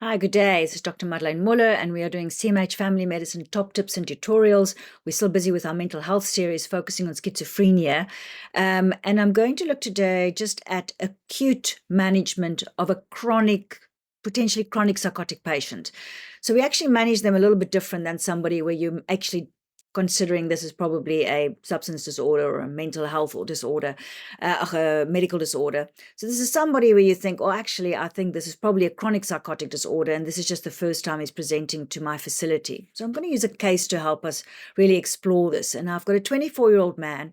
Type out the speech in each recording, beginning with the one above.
Hi, good day. This is Dr. Madeleine Muller, and we are doing CMH Family Medicine top tips and tutorials. We're still busy with our mental health series focusing on schizophrenia. And I'm going to look today just at acute management of a potentially chronic psychotic patient. So we actually manage them a little bit different than somebody where you're actually considering this is probably a substance disorder or a mental health or disorder, a medical disorder. So this is somebody where you think, oh, actually, I think this is probably a chronic psychotic disorder, and this is just the first time he's presenting to my facility. So I'm going to use a case to help us really explore this. And I've got a 24-year-old man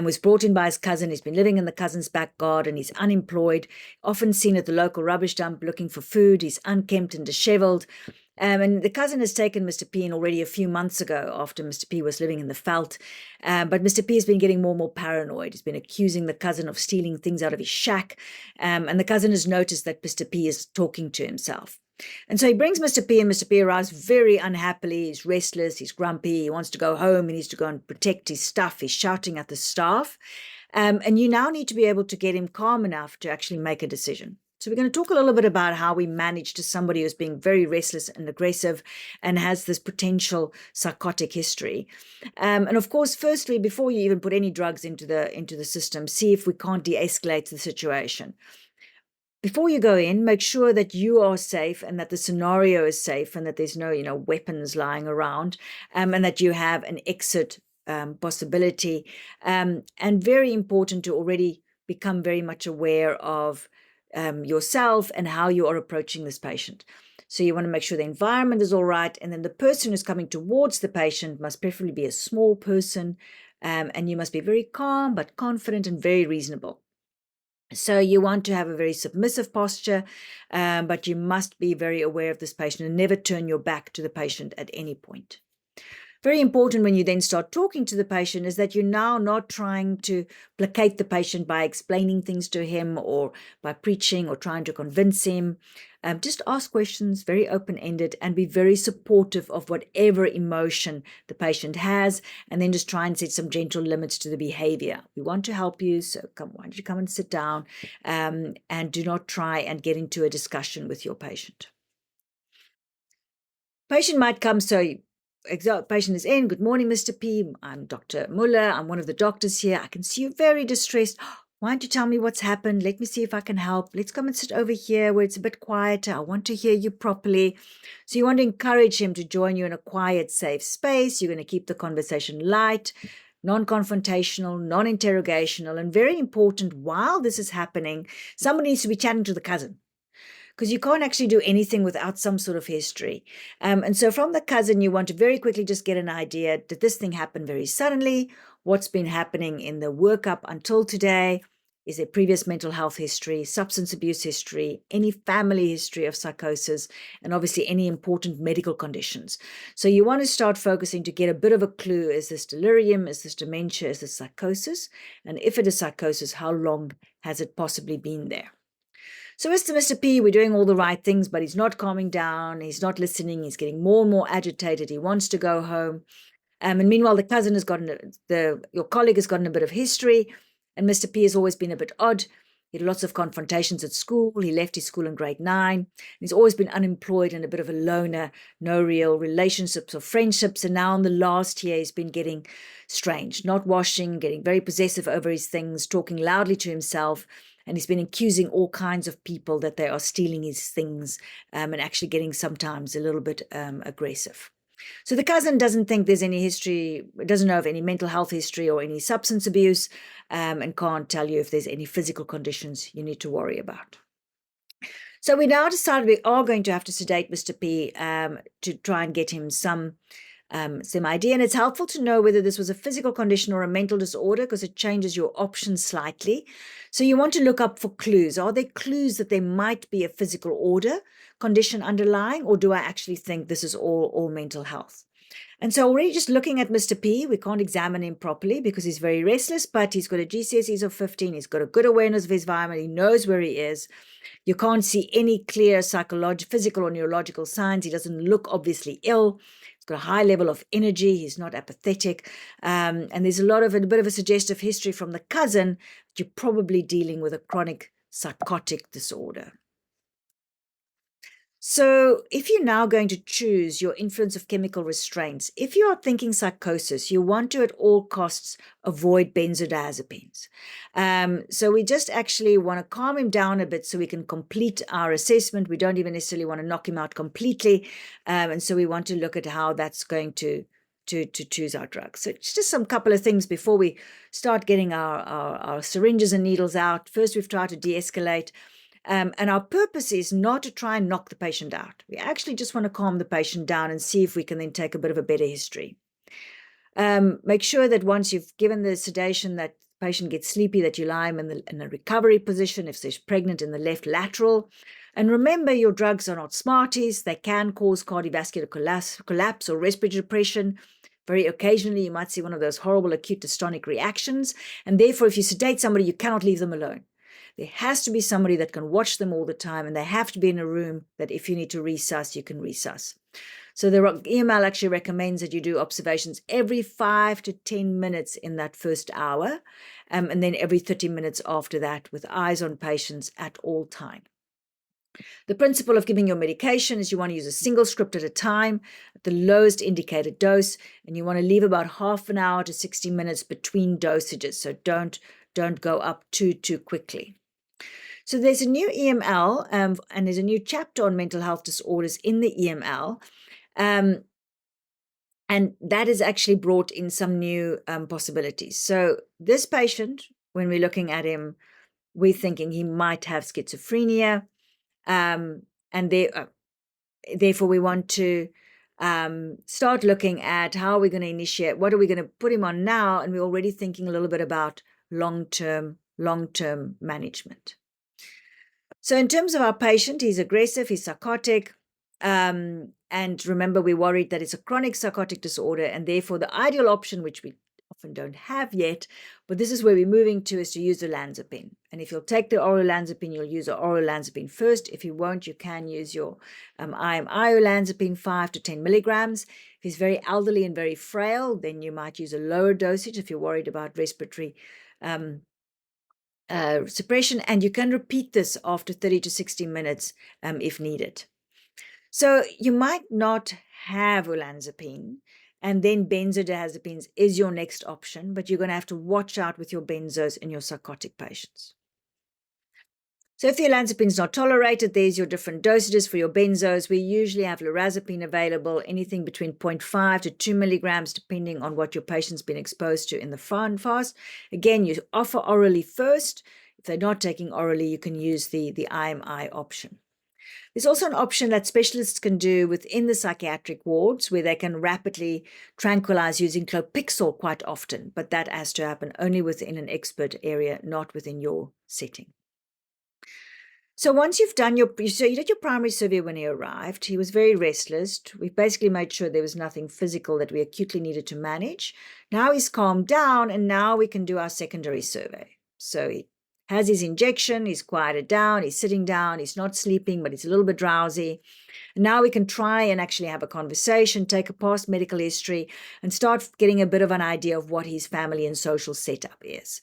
was brought in by his cousin. He's been living in the cousin's back garden. He's unemployed, often seen at the local rubbish dump looking for food. He's unkempt and disheveled. And the cousin has taken Mr. P in already a few months ago after Mr. P was living in the veld. But Mr. P has been getting more and more paranoid. He's been accusing the cousin of stealing things out of his shack. And the cousin has noticed that Mr. P is talking to himself. And so he brings Mr. P, and Mr. P arrives very unhappily. He's restless, he's grumpy, he wants to go home, he needs to go and protect his stuff. He's shouting at the staff. And you now need to be able to get him calm enough to actually make a decision. So we're going to talk a little bit about how we manage to somebody who's being very restless and aggressive and has this potential psychotic history. And of course, firstly, before you even put any drugs into the system, see if we can't de-escalate the situation. Before you go in, make sure that you are safe and that the scenario is safe and that there's no, weapons lying around, and that you have an exit possibility. And very important to already become very much aware of yourself and how you are approaching this patient. So you want to make sure the environment is all right, and then the person who's coming towards the patient must preferably be a small person, and you must be very calm but confident and very reasonable. So you want to have a very submissive posture, but you must be very aware of this patient and never turn your back to the patient at any point. Very important when you then start talking to the patient is that you're now not trying to placate the patient by explaining things to him or by preaching or trying to convince him. Just ask questions, very open-ended, and be very supportive of whatever emotion the patient has, and then just try and set some gentle limits to the behavior. We want to help you, so why don't you come and sit down, and do not try and get into a discussion with your patient. Patient might come, so patient is in. Good morning, Mr. P. I'm Dr. Muller. I'm one of the doctors here. I can see you're very distressed. Why don't you tell me what's happened? Let me see if I can help. Let's come and sit over here where it's a bit quieter. I want to hear you properly. So you want to encourage him to join you in a quiet, safe space. You're going to keep the conversation light, non-confrontational, non-interrogational, and very important, while this is happening, somebody needs to be chatting to the cousin, because you can't actually do anything without some sort of history. And so from the cousin, you want to very quickly just get an idea, did this thing happen very suddenly? What's been happening in the workup until today? Is there previous mental health history, substance abuse history, any family history of psychosis, and obviously any important medical conditions? So you want to start focusing to get a bit of a clue. Is this delirium? Is this dementia? Is this psychosis? And if it is psychosis, how long has it possibly been there? So Mr. P, we're doing all the right things, but he's not calming down. He's not listening. He's getting more and more agitated. He wants to go home. And meanwhile, the cousin has gotten, your colleague has gotten a bit of history, and Mr. P has always been a bit odd. He had lots of confrontations at school. He left his school in grade 9. He's always been unemployed and a bit of a loner, no real relationships or friendships. And now in the last year, he's been getting strange, not washing, getting very possessive over his things, talking loudly to himself. And he's been accusing all kinds of people that they are stealing his things, and actually getting sometimes a little bit aggressive. So the cousin doesn't think there's any history, doesn't know of any mental health history or any substance abuse, and can't tell you if there's any physical conditions you need to worry about. So we now decided we are going to have to sedate Mr. P to try and get him some idea. And it's helpful to know whether this was a physical condition or a mental disorder, because it changes your options slightly. So you want to look up for clues. Are there clues that there might be a physical condition underlying, or do I actually think this is all mental health? And so already just looking at Mr. P, we can't examine him properly because he's very restless, but he's got a GCSEs of 15. He's got a good awareness of his environment. He knows where he is. You can't see any clear psychological, physical or neurological signs. He doesn't look obviously ill. He's got a high level of energy. He's not apathetic. And there's a bit of a suggestive history from the cousin that you're probably dealing with a chronic psychotic disorder. So if you're now going to choose your influence of chemical restraints, if you are thinking psychosis, you want to at all costs avoid benzodiazepines. So we just actually want to calm him down a bit so we can complete our assessment. We don't even necessarily want to knock him out completely. And so we want to look at how that's going to choose our drugs. So it's just some couple of things before we start getting our syringes and needles out. First, we've tried to de-escalate. And our purpose is not to try and knock the patient out. We actually just want to calm the patient down and see if we can then take a bit of a better history. Make sure that once you've given the sedation, that the patient gets sleepy, that you lie him in the recovery position, if there's pregnant in the left lateral. And remember, your drugs are not Smarties. They can cause cardiovascular collapse or respiratory depression. Very occasionally, you might see one of those horrible acute dystonic reactions. And therefore, if you sedate somebody, you cannot leave them alone. There has to be somebody that can watch them all the time, and they have to be in a room that if you need to resus, you can resus. So the EML actually recommends that you do observations every 5 to 10 minutes in that first hour, and then every 30 minutes after that with eyes on patients at all time. The principle of giving your medication is you want to use a single script at a time at the lowest indicated dose, and you want to leave about half an hour to 60 minutes between dosages. So don't go up too quickly. So there's a new EML, and there's a new chapter on mental health disorders in the EML. And that has actually brought in some new possibilities. So this patient, when we're looking at him, we're thinking he might have schizophrenia. And therefore we want to start looking at how we're going to initiate, what are we going to put him on now? And we're already thinking a little bit about long-term management. So in terms of our patient, he's aggressive, he's psychotic, and remember, we're worried that it's a chronic psychotic disorder, and therefore the ideal option, which we often don't have yet, but this is where we're moving to, is to use olanzapine. And if you'll take the oral olanzapine, you'll use the oral olanzapine first. If you won't, you can use your IMI olanzapine 5 to 10 milligrams. If he's very elderly and very frail, then you might use a lower dosage if you're worried about respiratory suppression, and you can repeat this after 30 to 60 minutes if needed. So you might not have olanzapine, and then benzodiazepines is your next option, but you're going to have to watch out with your benzos in your psychotic patients. So if the olanzapine is not tolerated, there's your different dosages for your benzos. We usually have lorazepine available, anything between 0.5 to 2 milligrams, depending on what your patient's been exposed to in the fast. Again, you offer orally first. If they're not taking orally, you can use the IMI option. There's also an option that specialists can do within the psychiatric wards where they can rapidly tranquilize using Clopixol quite often, but that has to happen only within an expert area, not within your setting. So once you've done you did your primary survey when he arrived. He was very restless. We basically made sure there was nothing physical that we acutely needed to manage. Now he's calmed down, and now we can do our secondary survey. So he has his injection, he's quieted down, he's sitting down, he's not sleeping, but he's a little bit drowsy. And now we can try and actually have a conversation, take a past medical history, and start getting a bit of an idea of what his family and social setup is.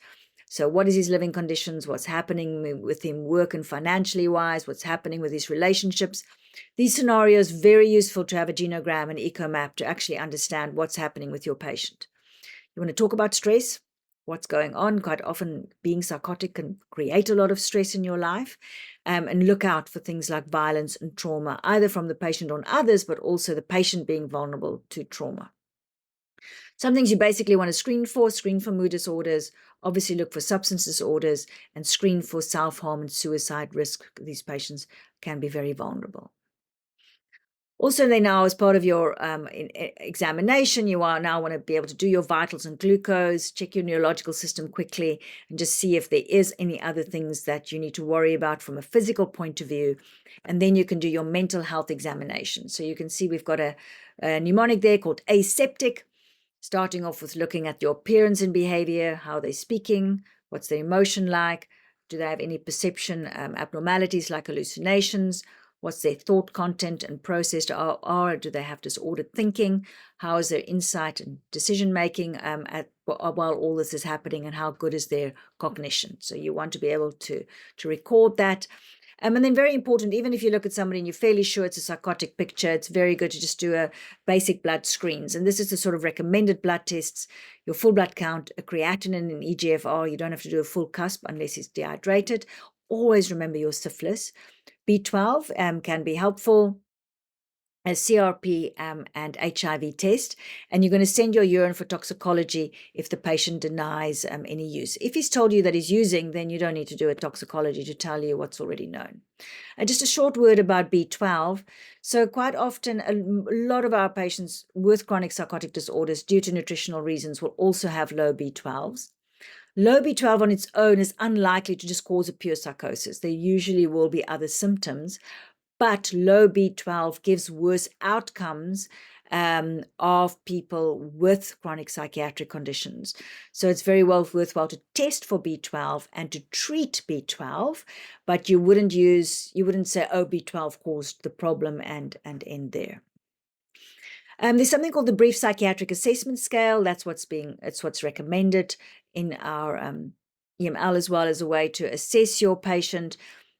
So what is his living conditions? What's happening with him work and financially wise? What's happening with his relationships? These scenarios are very useful to have a genogram and echo map to actually understand what's happening with your patient. You want to talk about stress, what's going on. Quite often being psychotic can create a lot of stress in your life, and look out for things like violence and trauma, either from the patient on others, but also the patient being vulnerable to trauma. Some things you basically want to screen for mood disorders, obviously look for substance disorders, and screen for self-harm and suicide risk. These patients can be very vulnerable. Also, they now, as part of your examination, you now want to be able to do your vitals and glucose, check your neurological system quickly, and just see if there is any other things that you need to worry about from a physical point of view. And then you can do your mental health examination. So you can see we've got a mnemonic there called aseptic, starting off with looking at your appearance and behavior, how they're speaking, what's their emotion like, do they have any perception abnormalities like hallucinations, what's their thought content and processed, or do they have disordered thinking, how is their insight and decision making while all this is happening, and how good is their cognition. So you want to be able to record that. And then very important, even if you look at somebody and you're fairly sure it's a psychotic picture, it's very good to just do a basic blood screens. And this is the sort of recommended blood tests, your full blood count, a creatinine and EGFR. You don't have to do a full cusp unless he's dehydrated. Always remember your syphilis. B12 can be helpful, a CRP and HIV test, and you're going to send your urine for toxicology if the patient denies any use. If he's told you that he's using, then you don't need to do a toxicology to tell you what's already known. And just a short word about B12. So quite often, a lot of our patients with chronic psychotic disorders, due to nutritional reasons, will also have low B12s. Low B12 on its own is unlikely to just cause a pure psychosis. There usually will be other symptoms, but low B12 gives worse outcomes of people with chronic psychiatric conditions. So it's very worthwhile to test for B12 and to treat B12, but you wouldn't say, oh, B12 caused the problem and end there. There's something called the Brief Psychiatric Assessment Scale. It's what's recommended in our EML as well, as a way to assess your patient.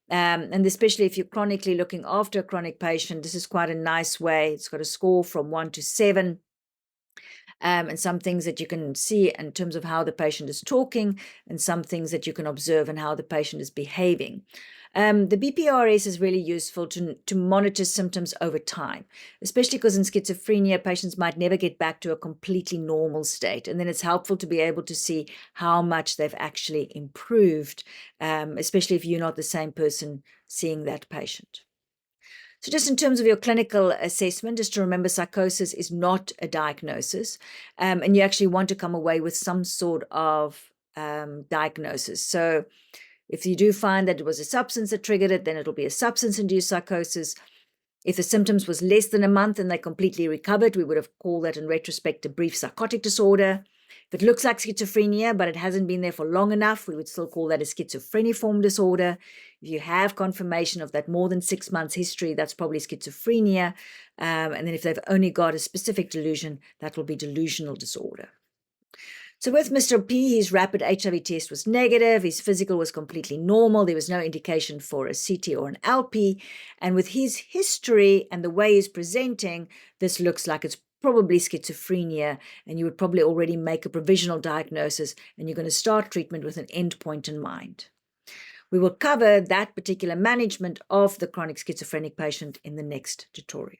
And especially if you're chronically looking after a chronic patient, this is quite a nice way. It's got a score from 1 to 7. And some things that you can see in terms of how the patient is talking, and some things that you can observe in how the patient is behaving. The BPRS is really useful to monitor symptoms over time, especially because in schizophrenia, patients might never get back to a completely normal state. And then it's helpful to be able to see how much they've actually improved, especially if you're not the same person seeing that patient. So just in terms of your clinical assessment, just to remember, psychosis is not a diagnosis, and you actually want to come away with some sort of diagnosis. So if you do find that it was a substance that triggered it, then it'll be a substance-induced psychosis. If the symptoms was less than a month and they completely recovered, we would have called that in retrospect a brief psychotic disorder. If it looks like schizophrenia, but it hasn't been there for long enough, we would still call that a schizophreniform disorder. If you have confirmation of that more than 6 months history, that's probably schizophrenia. And then if they've only got a specific delusion, that will be delusional disorder. So with Mr. P, his rapid HIV test was negative. His physical was completely normal. There was no indication for a CT or an LP. And with his history and the way he's presenting, this looks like it's probably schizophrenia, and you would probably already make a provisional diagnosis, and you're going to start treatment with an endpoint in mind. We will cover that particular management of the chronic schizophrenic patient in the next tutorial.